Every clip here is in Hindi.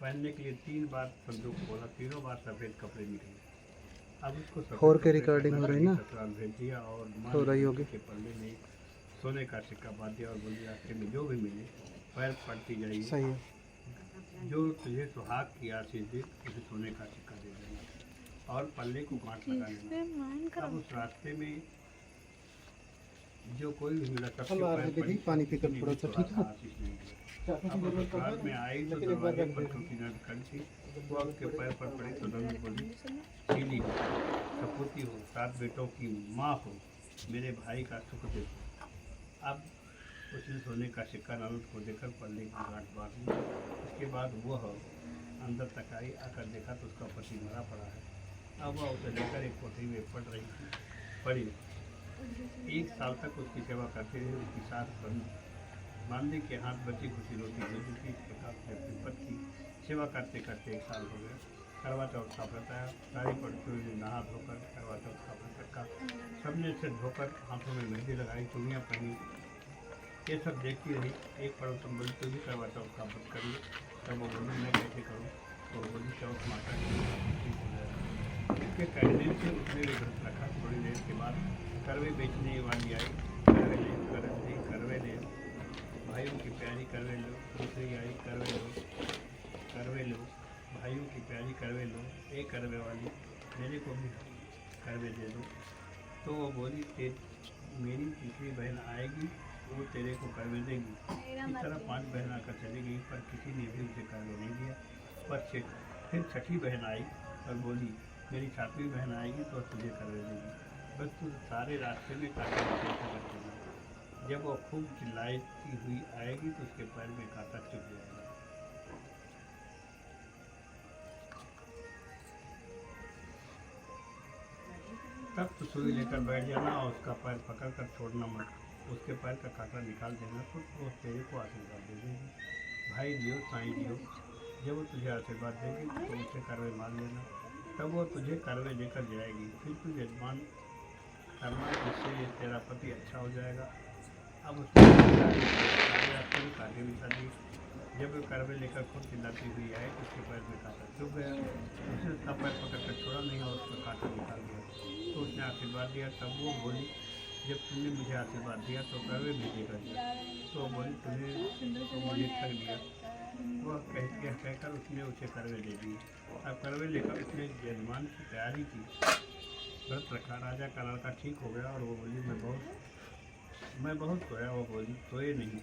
पहनने के लिए 3 बार संदूक खोला, तीनों बार सफ़ेद कपड़े निकले। अब उसको फोर के रिकॉर्डिंग हो रही ना, ससुराल भेज दिया और हो रही होगी। के पल्ले में सोने का सिक्का बांध दिया और बोली रास्ते में जो भी मिले पैर पड़ती जाइए, सही है। जो तुझे सुहाग की आशीष दे उसे सोने का सिक्का दे देना और पल्ले को गांठ लगा लेना। अब उस रास्ते में जो कोई भी मिला सबके पैर पड़ी, पानी पीकर थोड़ा सा, ठीक है। आशीष नहीं दिया। अब ससुराल में आई तो दरवाजे पर टूटी नट खड़ी थी, वो आपके पैर पर पड़ी तो नंद बोली सीली हो, सपूती हो, 7 बेटों की माँ हो, मेरे भाई का सुख देखो। अब उसने सोने का सिक्का ननद को देकर पल्ले की गांठ बांध ली। उसके बाद वह अंदर तक आई, आकर देखा तो उसका पति मरा पड़ा है। अब वह उसे लेकर एक कोठरी में पड़ी। 1 साल तक उसकी सेवा करते रहे। उसकी सास बांदी के हाथ बची खुशी रोटी दे दी थी। इस प्रकार से अपने पति की सेवा करते करते 1 साल हो गया। करवा चौथ का व्रत आया, सारी पड़ोसियों ने नहा धोकर करवा चौथ का व्रत रखा। सबने से धोकर हाथों में मेहंदी लगाई, चूड़ियाँ पहनी। ये सब देखती रही। एक पड़ोसन बोली तू भी करवा चौथ का व्रत करिए। तब वो बोली मैं कैसे करूँ? तो बोली चौथ माता की ठीक हो जाएगा। इसके कहने से उसने भी व्रत रखा। थोड़ी देर के बाद करवे बेचने वाली आई। करवे ले भाइयों की प्यारी करवे लो। दूसरी आई करवे लो भाइयों की प्यारी करवे लो। एक करवे वाली मेरे को भी करवे दे दो। तो वो बोली मेरी तीसरी बहन आएगी, वो तेरे को करवे देगी। इस तरह 5 बहन आकर चली गई, पर किसी ने भी उसे करवे नहीं दिया। पर फिर छठी बहन आई और बोली मेरी 7वीं बहन आएगी तो तुझे करवे देगी। बस तू सारे रास्ते में कांटा करते जाना। जब वो खूब चिल्लाती हुई आएगी तो उसके पैर में कांटा चुभ जाएगा। तब तो सुई लेकर बैठ जाना और उसका पैर पकड़ कर छोड़ना मत। उसके पैर का कांटा निकाल देना तो वो तेरे को आशीर्वाद दे देगी। भाई जियो साईं जियो। जब वो तुझे आशीर्वाद देगी तो उसे करवे मांग लेना। तब वो तुझे करवे लेकर जाएगी। फिर तू यजमान करना, जिससे तेरा पति अच्छा हो जाएगा। अब उसने कांटे बिछा दी। जब वो करवे लेकर खुद चिल्लाती हुई आए तो उसके पैर में कांटा चुभ गया। उसने उसका पैर पकड़ कर छोड़ा नहीं और उसका कांटा निकाल दिया। तो उसने आशीर्वाद दिया। तब वो बोली जब तुमने मुझे आशीर्वाद दिया तो करवे भी देकर दिया। तो बोली तुम्हें तो मुझे ठग दिया। वह कहकर उसने उसे करवे दे दी। अब करवे लेकर उसने यजमान की तैयारी की, व्रत रखा। राजा का लड़का ठीक हो गया और वो बोली मैं बहुत सोया। वो बोली सोए नहीं,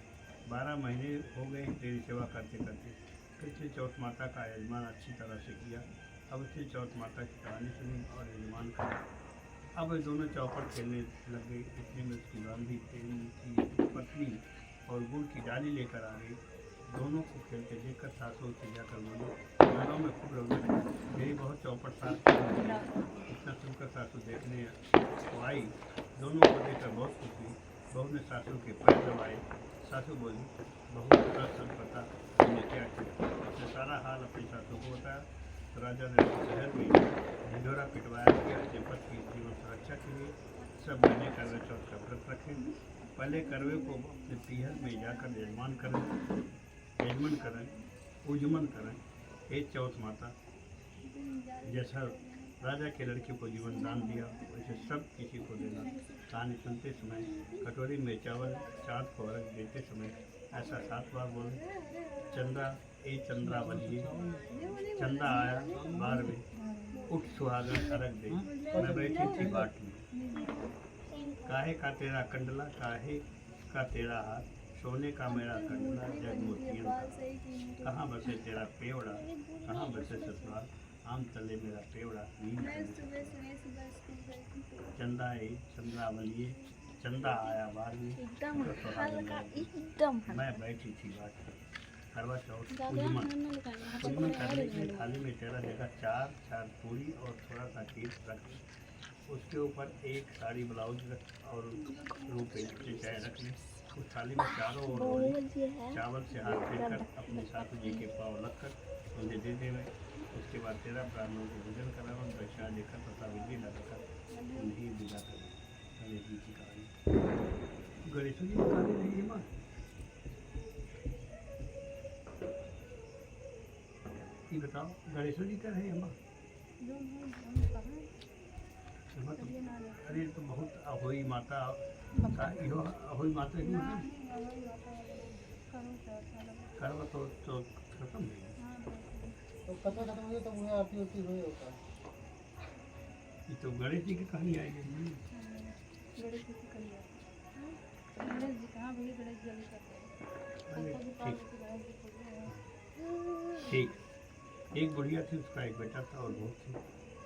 12 महीने हो गए तेरी सेवा करते करते। पिछली चौथ माता का यजमान अच्छी तरह से किया। अब उसने चौथ माता की कहानी सुनी और यजमान का। अब वे दोनों चौपड़ खेलने लग गई। इतने में उसकी बांधी की पत्नी और गुड़ की डाली लेकर आ गई। दोनों को खेलते देखकर सासू से जाकर बोली घरों में खूब रौनक है, मेरी बहुत चौपड़ सास। इतना सुनकर सासू देखने आई। दोनों को देखकर बहुत खुश हुई। बहू ने सासू के पैर दबाए। सासू बोली बहू का सब पता तुमने क्या किया। उसने सारा हाल अपनी सासू को बताया। तो राजा ने शहर में ढिंढोरा पिटवाया कि अपने पति की जीवन सुरक्षा के लिए सब महीने करवे चौथ का व्रत रखें। पहले करवे को अपने पीहर में जाकर यजमान करें, पूजमन करें। हे चौथ माता, जैसा राजा के लड़के को जीवन दान दिया वैसे सब किसी को देना। कहानी सुनते समय कटोरी में चावल चाँद को अर्घ देते समय ऐसा 7 बार बोले चंद्रा बलिए। चंदा आया बार में, उठ सुहागन अर्घ दे। मैं बैठी थी बाट में, काहे का तेरा कंडला, काहे का तेरा हाथ, सोने का मेरा कंडला जग मोतियन का। कहाँ बसे तेरा पेवड़ा, कहाँ बसे ससुराल, आम तले मेरा पेवड़ा चंदा बलिए। चंदा आया बार में, मैं बैठी थी बाट में। करवा चौथ पूजमन करने के लिए थाली में तेरा जगह 4 पूरी और थोड़ा सा खीर रख। उसके ऊपर एक साड़ी ब्लाउज रख और रुपये के चाय रख ले। उस थाली में चारों ओर चावल से हाथ फेरकर अपने सासू जी के पाँव लगकर उन्हें दे देवे। उसके बाद 13 ब्राह्मणों को भोजन करावा, दक्षिणा देकर तथा विधि लगाकर उन्हें विदा करें। गणेश जी की कहानी। गणेश जी की कहानी नहीं है माँ। ये बताओ गणेशो जी का है अम्मा? अम्मा तो अरे तो बहुत अहोई माता का इहो अहोई माता की करवा तो खत्म है। तो कथा खत्म हो तो मुझे आरती होती हुई होता है। ये तो गणेश जी की कहानी आएगी। गणेश जी की कहानी है। गणेश जी कहाँ भैया गणेश जी अभी करते हैं। ठीक। एक बुढ़िया थी, उसका एक बेटा था और बहुत थी।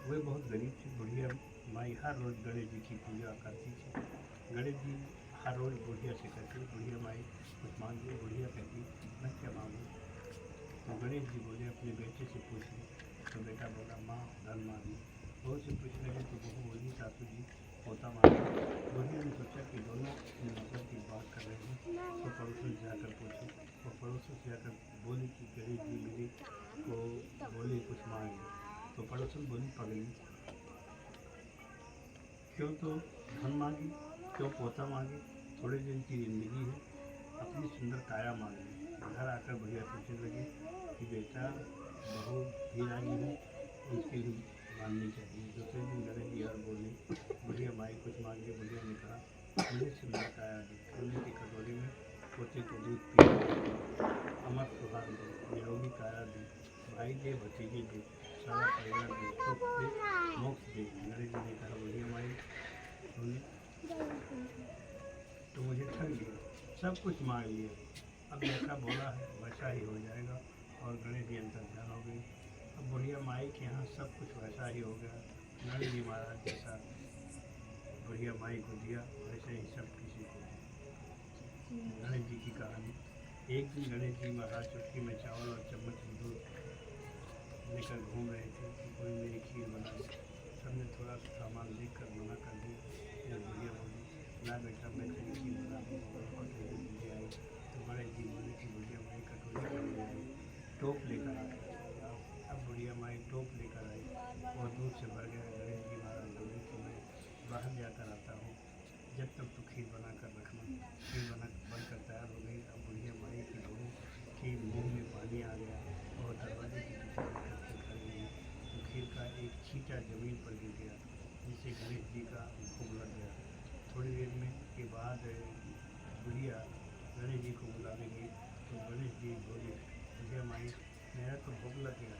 वह बहुत गरीब थी। बुढ़िया माई हर रोज़ गणेश जी की पूजा करती थी। गणेश जी हर रोज़ बुढ़िया से कहते, बुढ़िया माई कुछ मांग ली। बुढ़िया कहती मैं क्या मांगूँ? तो गणेश जी बोले अपने बेटे से पूछ ली। तो बेटा बोला माँ धन मांगी। बहू से पूछ लगे तो बहू बोली सासू जी पोता मांगी। बुढ़िया ने सोचा कि दोनों मतलब की बात कर रहे हैं, तो पड़ोसन से जाकर पूछी। और पड़ोसन से जाकर बोली कि गणेश जी मेरे को बोले कुछ मांगे। तो पड़ोसन बोली पगली क्यों तो धन मांगी, क्यों पोता मांगी? थोड़े दिन की जिंदगी है, अपनी सुंदर काया मांगी। घर आकर बुढ़िया पूछने लगे कि बेटा बहू भी आई है, उसके लिए माननी चाहिए। दूसरे दिन गणेश जी और बोले बुढ़िया माई कुछ मांगे। बुढ़िया ने कहा मुझे सुंदर काया दो। सोने की कटोरी में पोते को दूध पी, अमर सुहाग दे, निरोगी काया दे, भाई दे भतीजे दे, सारा परिवार दे, सुख दे मोक्ष दे। गणेश जी ने कहा बुढ़िया माई तो मुझे ठग लिया, सब कुछ मांग लिया, अब जैसा बोला है वैसा ही हो जाएगा। और गणेश जी अंतर्ध्यान हो गई। अब बुढ़िया माई के यहाँ सब कुछ वैसा ही हो गया। गणेश जी महाराज जैसा बुढ़िया माई को दिया वैसे ही सब किसी को दिया। गणेश जी की कहानी। एक दिन गणेश जी महाराज चुटकी में चावल और चम्मच में दूध लेकर घूम रहे थे कि कोई मेरी खीर बना दे। सबने थोड़ा सा सामान देखकर मना कर दिया। जब बुढ़िया बोली ना बेटा मैं तेरी खीर बना दूँगा और कटोरी ले आई। तो गणेश जी बोले कि बुढ़िया माई कटोरी पर ले आई, टोप लेकर आ। अब बुढ़िया माई टोप लेकर आई और दूध से भर गया। गणेश जी महाराज बोले कि मैं बाहर जाकर आता हूँ, जब तक तो खीर बना कर रखना। खीर बनकर तैयार हो गई। अब बुढ़िया माई की बहू के मुँह में पानी आ गया और दरवाजे के पीछे बैठकर खड़ गई। तो खीर का एक छींटा जमीन पर गिर गया, जिससे गणेश जी का भूख लग गया। थोड़ी देर में के बाद बुढ़िया गणेश जी को बुलाने गई। तो गणेश जी बोले बुढ़िया माई मेरा तो भूख लग गया।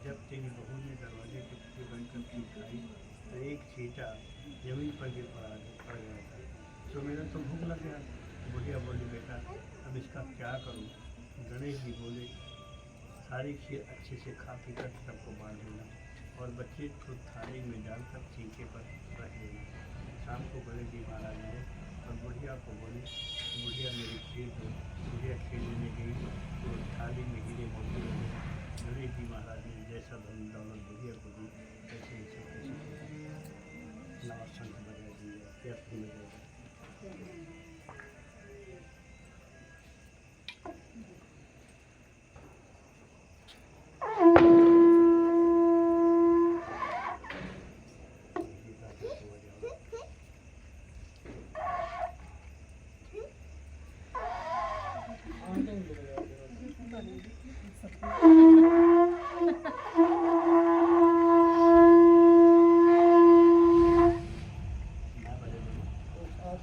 जब तेरी बहू ने दरवाजे के पीछे बनकर खीर खाई तो एक छींटा जमीन पर गिर पड़ गया था, तो मेरा तो भूख लग गया। बुढ़िया बोली बेटा अब इसका क्या करूं? गणेश जी बोले सारी खीर अच्छे से खा पी कर सबको बांट देना और बच्चे को थाली में डालकर छींके पर रख देना। शाम को गणेश जी महाराज आए और बुढ़िया को बोले बुढ़िया मेरी खीर दो। बुढ़िया खीर लेने गई तो थाली में हीरे मोती लगे। गणेश जी महाराज ने जैसा धन दौलत बुढ़िया को दी वैसे ही सब कुछ लाभ शंख बजा दिया। व्यस्त में जाएगा।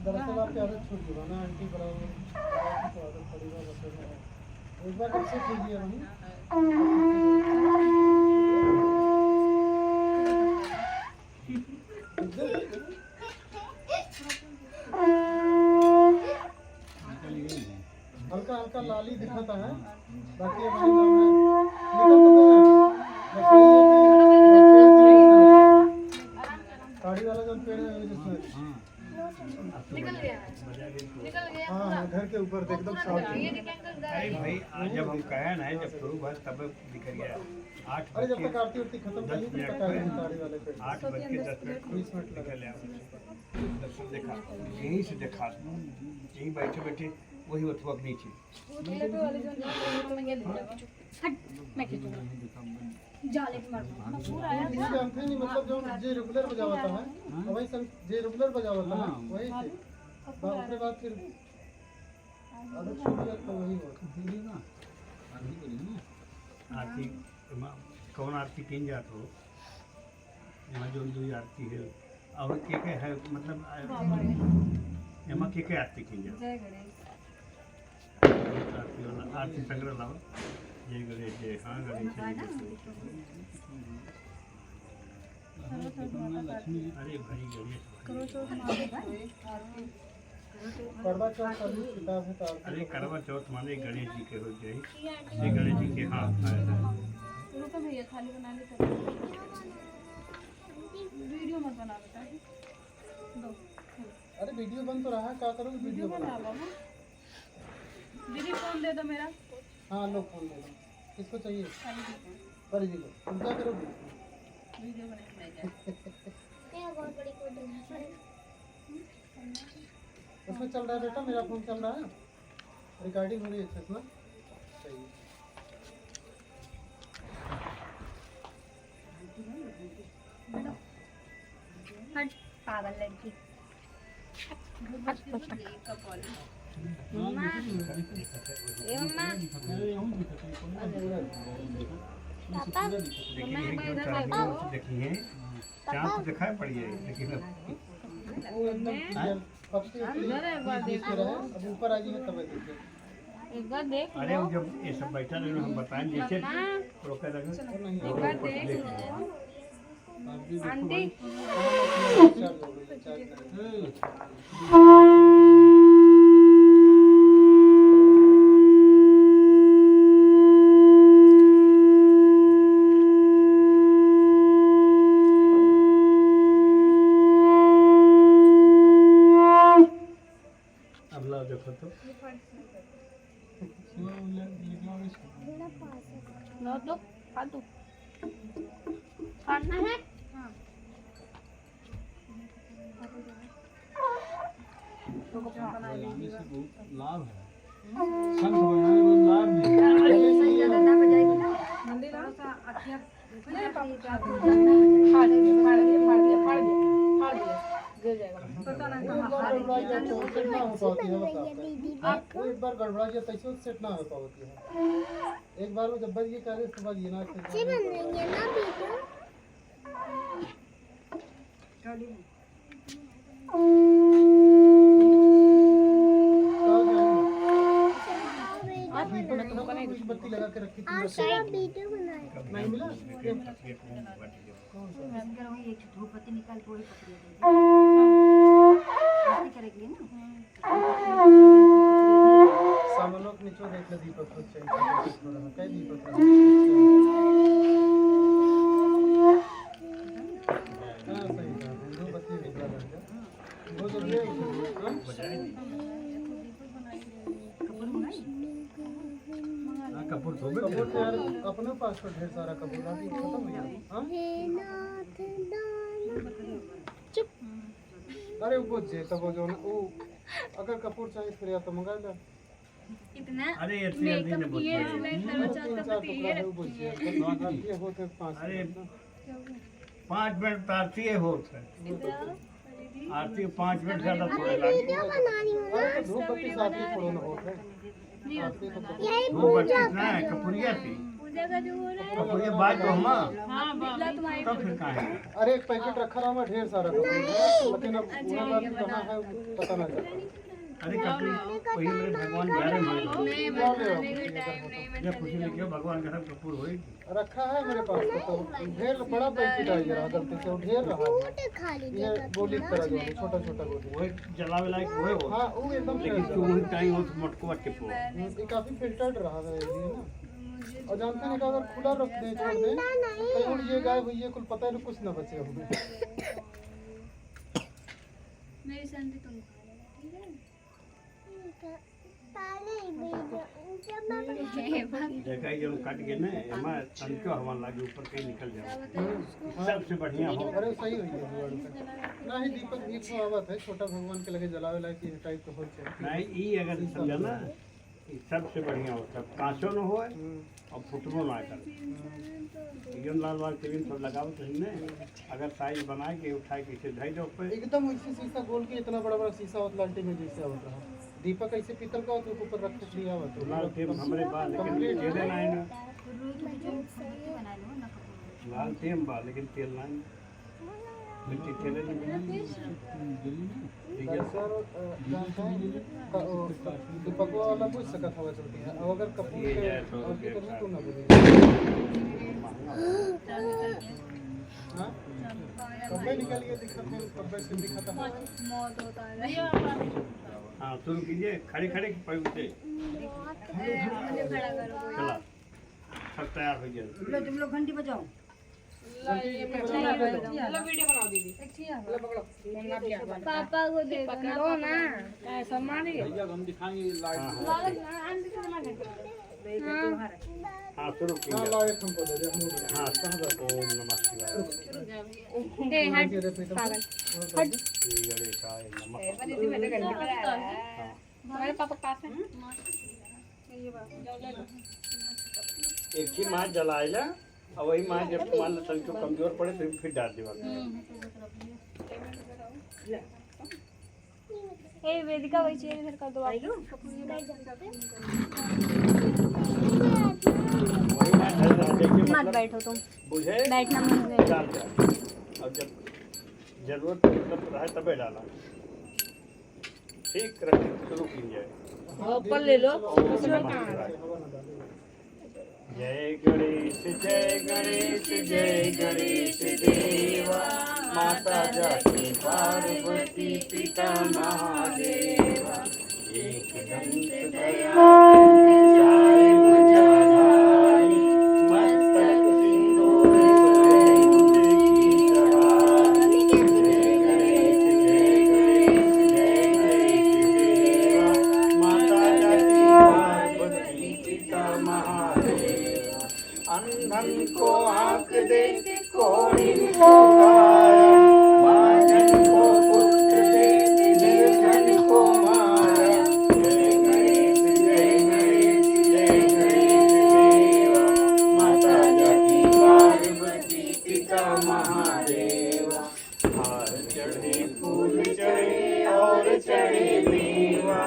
दरअसल आपकी आदत छूट चुका ना आंटी बराबर तो आदत पड़ेगा बस एक बार कैसे कीजिए हम हल्का हल्का लाली दिखाता है बाकी अब नहीं नाम है निकल तो गया बस वही है कि साड़ी वाला जो पेड़ है जिसमें निकल गया हाँ घर के ऊपर से एकदम साफ अरे भाई आज जब हम कहे ना जब शुरू हुआ तब निकल गया 8 अरे जब तक आरती उरती खत्म कहीं भी तक आएगी साड़ी वाले पे 8:10 20 मिनट लगा निकल आया। दर्शन देखा यहीं से देखा यहीं बैठे बैठे वही वथुआ नीचे जाले के मार पूरा आया ये जानते नहीं मतलब जो जे रेगुलर बजावता है वही जे रेगुलर बजावता है वही से उसके बाद फिर आदत छूट गया तो वही होता आरती कौन आरती किन जात हो यहाँ जो दो आरती है और के है मतलब एमा के आरती किन जात जय गणेश आरती वाला आरती संग्रह लाओ जय गणेश जय हाँ गणेश जी अरे भाई गणेश करो तो हमारे भाई करवा चौथ का भी किताब है तो अरे करवा चौथ माने गणेश जी के हो जाए ये गणेश जी के हाथ आए थे रुको भैया थाली बनाने का वीडियो मत बना बेटा दो अरे वीडियो बन तो रहा है, क्या करोगे वीडियो वीडियो बना बाबू दीदी फोन दे दो मेरा हाँ लो फोन ले लो, किसको चाहिए? थाली दे दो पर जी लो, तुम क्या करोगे? वीडियो बनाने मैं जा उसमें चल रहा है बेटा, मेरा फोन चल रहा है, रिकॉर्डिंग हो रही है इसमें। सही हट पागल लड़की देखिए चाँद तो दिखाई पड़ी है लेकिन वो एकदम क्लियर पक्के देख रहे हैं, अब ऊपर आ जाइए तब देखिए। एक बार देख अरे वो जब ये सब बैठा रहे हम बताएं जैसे रोके लगे एक बार देख आंटी अब लाओ देखो तो लो दो खा दो खाना है हाँ लाभ है, संघ बनाने में लाभ भी है। मंदिर थोड़ा सा अच्छा फाड़ दिया गिर जाएगा पता नहीं एक बार गड़बड़ा गया तैसे सेट ना हो पाती है, एक बार वो जब बज गई करे उसके बाद ये ना बत्ती लगा के रखी थी नहीं मिला धूपबत्ती निकाल के वही करेगी ना सामनों के नीचे देख ले दीपक को चाहिए कई दीपक हाँ सही बात है, दो बत्ती निकला लड़का वो जब ये हाँ कपूर तो कपूर तो यार अपने पास तो ढेर सारा कपूर अभी खत्म हो गया। हाँ अरे वो जे तब वो जो वो अगर कपूर चाहिए फिर या तो मंगा लो। इतना अरे ये जल्दी ने बोल ये मैं करवा चौथ का पति ये ये होते 5 अरे 5 मिनट तो आरती है होत है आरती 5 मिनट ज्यादा थोड़े लगे धूपबत्ती साथ ही फोड़ो ना होते वो बच्चे ना है कपूरिया थी पूजा का जो हो रहा है कपूरिया बात तो हम हाँ बिल्ला तुम्हारी तब फिर कहाँ है अरे एक पैकेट रखा रहा मैं ढेर सारा कपूर लेकिन अब पूरा बात कहाँ है पता ना चला। अरे कपूरी वही मेरे भगवान प्यारे मान लो नहीं बनाने का टाइम नहीं मैं जब खुशी लेके भगवान का सब कपूर होएगी रखा है मेरे पास तो ढेर बड़ा पैकेट आ गया गलती से वो ढेर रहा ये गोली की तरह जो छोटा छोटा गोली वही जलावे लायक हुए हो हाँ वो एकदम लेकिन fresh जो है। वही टाइम हो तो मटको के पो ये काफी फिल्टर्ड रहा है ये ना और जानते हैं कि अगर खुला रख दें छोड़ दें कहीं ये गायब हुई है कुछ पता है कुछ ना बचे होंगे। मेरी संधि तुम खा लेना ठीक है देखा ही जब कट गए ना एमा तनके हवा लागे ऊपर कहीं निकल जाए सबसे बढ़िया हो अरे सही हुई है जुगाड़ पे ना ही दीपक भी तो आवत है छोटा भगवान के लगे जलावे लायक ये टाइप का हो चाहिए। नहीं ई अगर समझा ना ई सबसे बढ़िया होता है कांचो न हो और फुटबो ना करे एकदम लाल वाल केबिन सब लगाओ तो ने अगर साइज बना के उठा के इसे धई दो पे एकदम वैसे शीशा गोल के इतना बड़ा बड़ा शीशा होता लालटी में जैसे होता रहा दीपक ऐसे पीतल का होता ऊपर रख के लिया हुआ तो लाल के हमरे बाल लेकिन ये देना है ना रुई की जो फुलपत्ती बना लो ना कपूर लाल थे हम बाल लेकिन तेल ना मिट्टी तेल नहीं सर जानते हैं दीपक वाला पूछ सकत हवा चलती है अब अगर कपूर ये के है तो और की करना तो ना बोलिए हाँ कब्बे निकल गया दिखत नहीं कब्बे से दिखत है मौत होता है हाँ शुरू कीजिए खड़े खड़े पैर से मुझे खड़ा करो चला सब तैयार हो गया लो तुम लोग घंटी बजाओ पापा को दे पकड़ो ना ऐसा मारी हाँ शुरू हाँ कीजिए लाओ एक हमको दे दे हम लोग हाँ सब ओम नमः शिवाय ए हट दे दे प्रीतम श्री गणेशाय नमः हाँ हमारे पापा पास है एक ही माँ जलाएला और वही माँ जब मान लो तनिक कमजोर पड़े तो फिर डाल देवा ए वेदिका वही चेहरे इधर कर दो वही माँ ढल देखिए मत मतलब बैठो तुम बुझे बैठना मत डाल दिया और जब जरूरत मतलब रहे तबे डाला ठीक रखिए शुरू कीजिए ऊपर ले लो ओम नमः शिवाय जय गणेश जय गणेश देवा माता जाकी पार्वती पिता महादेवा एक दंत दयाल चारि भुजाधारी मस्तक सिंदूर सोहे मुझ की सवारी। जय गणेश माता जाकी पार्वती पिता महादेवा अंधन को आँख दे कोढ़ी को काया बाझन को पुत्र दे निर्धन को माया जय गणेश जय गणेश देवा माता जाकी पार्वती पिता महादेवा हार चढ़े फूल चढ़े और चढ़े मेवा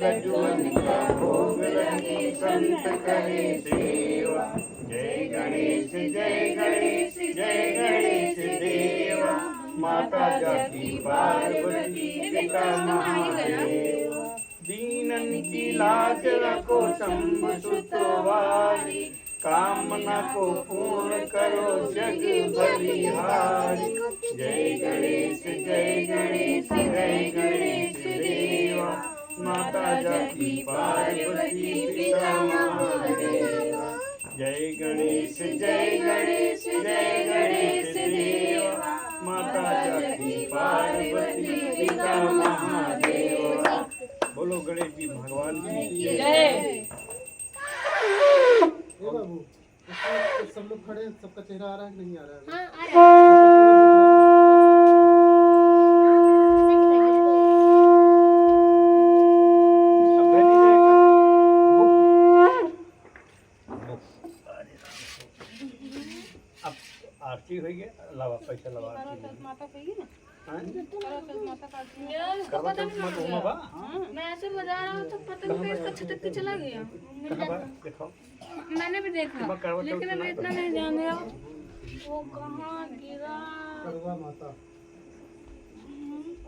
लड्डुअन का भोग लगे संत करे सेवा जय गणेश देवा माता जाकी पार्वती पिता महादेवा दीनन की लाज रखो शंभु सुतवारी कामना को पूर्ण करो जग बलिहारी जय गणेश देवा माता जाकी पार्वती पिता महादेवा जय गणेश देवा माता जाकी पार्वती पिता महादेवा बोलो गणेश जी भगवान की जय ए बाबू इसमें सब लोग खड़े हैं, सबका चेहरा आ रहा है कि नहीं आ रहा है हाँ आ अब आरती हुई है लावा पैसा लगा माता कही ना माता काटती करवा चौथ मत होमा बा मैं ऐसे बजा रहा हूँ तो पतंग पे इसका छटक के चला गया कहाँ बा देखो मैंने भी देखा मैं करवा चौथ लेकिन मैं इतना नहीं जान गया वो कहाँ गिरा करवा माता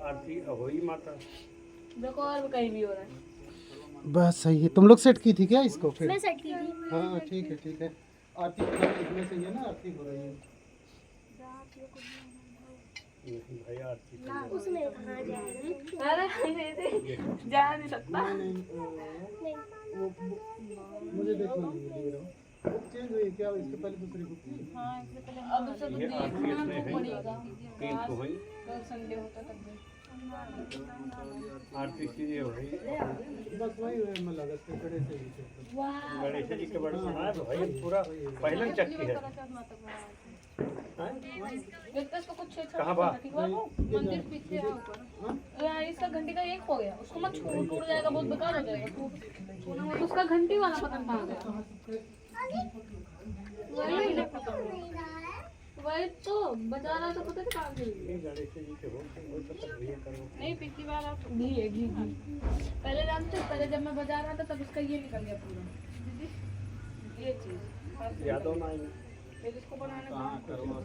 आरती होई माता देखो और कहीं भी हो रहा है बस सही है तुम लोग सेट की थी क्या इसको फिर मैं सेट की थी हाँ ठीक है आरती इसमें से ये ना आरती हो रही है नहीं भाई आरती उसमें कहाँ जा रहे हैं जा नहीं सकता नहीं मुझे देखना नहीं दे रहा हूँ चेंज हुई क्या इसके पहले दूसरी बुक थी हाँ इससे पहले अब सब ये आरती इसमें है तीन तो हुई कल संडे होता तब भी आरती की हो रही बस वही है मैं लगा इसके कड़े से ही वाह गणेश जी के बड़े बनाया तो भाई पूरा पहले चक्की है हैं? इसको कुछ कहाँ बा? मंदिर पीछे है ऊपर यार इसका घंटी का एक हो गया उसको मत छोड़ टूट जाएगा बहुत बेकार हो जाएगा उसका घंटी वाला पतंग कहाँ गया वही तो बजा रहा था पता कहाँ गई ये गणेश जी के हो तो तकबीर करो नहीं पिछली बार आप घी है घी पहले जानते पहले जब मैं बजा रहा था तब इसका ये निकल गया पूरा ये चीज यादव ना आएंगे। फिर इसको बनाने कहाँ करवा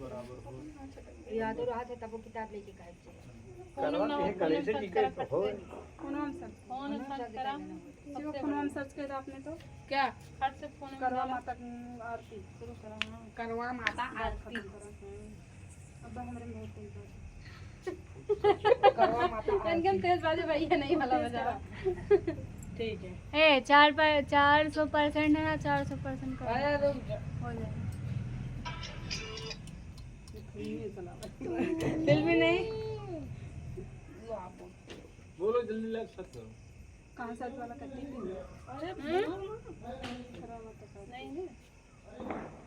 बराबर हो याद हो रहा था तब वो किताब लेके गए थे करवा ये गणेश जी के हो फोन सर्च करा फोन सर्च किया आपने तो क्या फट से फोन करवा माता आरती शुरू करा करवा माता आरती अब हमारे में करवा माता एकदम तेज बाजे भाई है नहीं वाला बजा ठीक है ए 400% है ना 400% का आया रुक जा हो जाए फिल्मी नहीं लो आप बोलो जल्दी लग सकते हो कहाँ सर्च वाला करती थी अरे करवा माता का नहीं है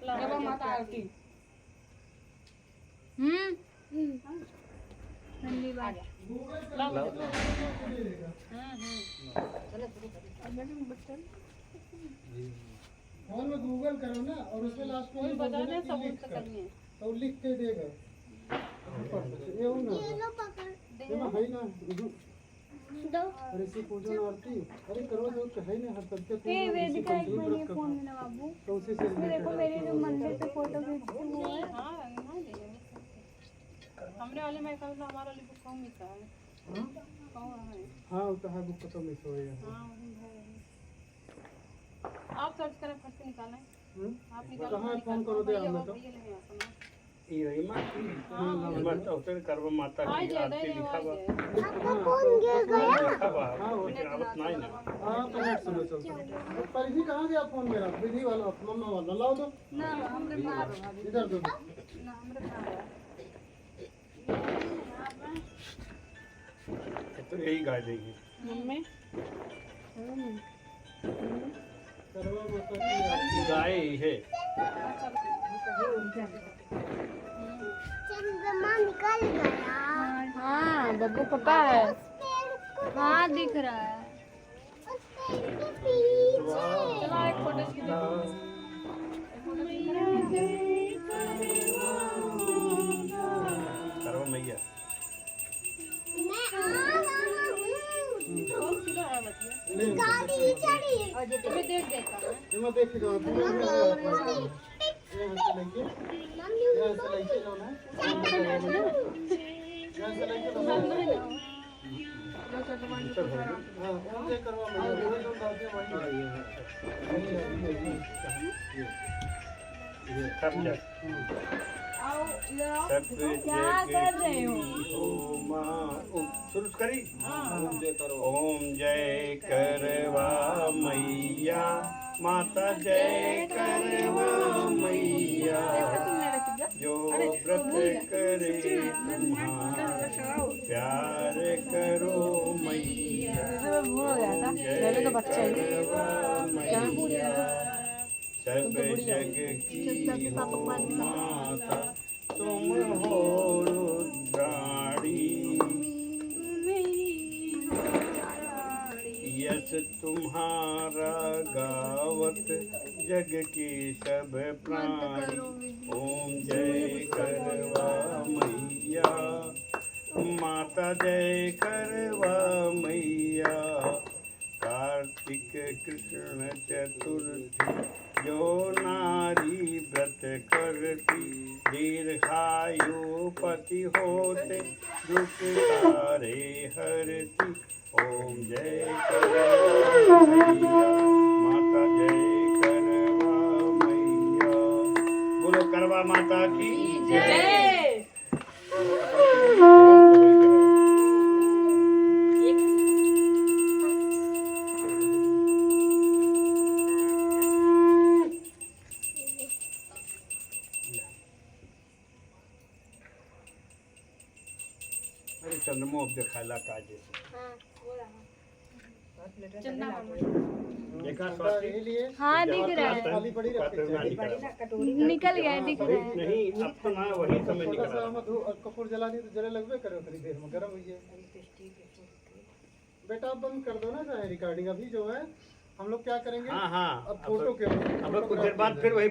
करवा माता आरती ठंडी बात फोन में गूगल करो ना और उसमें लास्ट में बता दें सब उससे करनी है तो लिख के देगा ये हो ना ये ना है ना अरे सी पूजन आरती अरे करो जो है ना हर तरीके ए वेदिका एक बार ये फोन में ना बाबू तो उसी से ये देखो मेरी जो मंदिर पे फोटो खींचती हूँ वो है हाँ रंगना देंगे हमने वाले में कल हमारा वाली बुक कौन मिलता है कौन है हाँ वो तो है बुक तो मिस हो गया हाँ वही है आप सर्च करें फट से निकालें आप निकालो कहाँ फोन करो दे हमें तो ये नहीं अपना ये मां मत उतर करवा माता की आरती लिखा हुआ लिखा हुआ हाँ वो लेकिन आवत नहीं ना हाँ तो नेट सुनो चलते पर जी कहाँ गया फोन मेरा विधि वाला मम्मा वाला लाओ दो ना हमरे बाहर इधर दो ना हमरे बाहर तो यही गा देंगे मम्मी करवा माता की आरती गाय है चंद्रमा निकल गया हाँ बब्बू पता है हाँ दिख रहा है चलो एक फोटो खींच करवा मैया अभी देख देखा ये मैं देख रहा हूँ यहाँ से लेके जाना है यहाँ से लेके जाना है हाँ वो ये करवा मैं वो जो डालते वही सब जग सब क्या कर रहे हो शुरू करी ओम जय करवा मैया माता जय करवा मैया जो व्रत करे तुम्हारा प्यार करो मैया जय करवा मैया सब जग की हो माता तुम हो रुद्राणी यश तुम्हारा गावत जग की सब प्राणी ओम जय करवा मैया माता जय करवा मैया कार्तिक कृष्ण चतुर्थी जो नारी व्रत करती दीर्घायु पति होते दुख सारे हरती ओम जय करवा मैया माता जय करवा मैया बोलो करवा माता की जय अरे चंद्रमा अब दिखाला ताजे से चंदा देखा ये लिए हाँ दिख रहा है खाली पड़ी रखी निकल गया दिख रहा है नहीं अब तो ना वही समय निकला कपूर जला दी तो जले लगवे करे उतनी देर में गर्म हुई है बेटा आप बंद कर दो ना चाहे रिकॉर्डिंग अभी जो है हम लोग क्या करेंगे हाँ हाँ अब फोटो के अब कुछ देर बाद फिर वही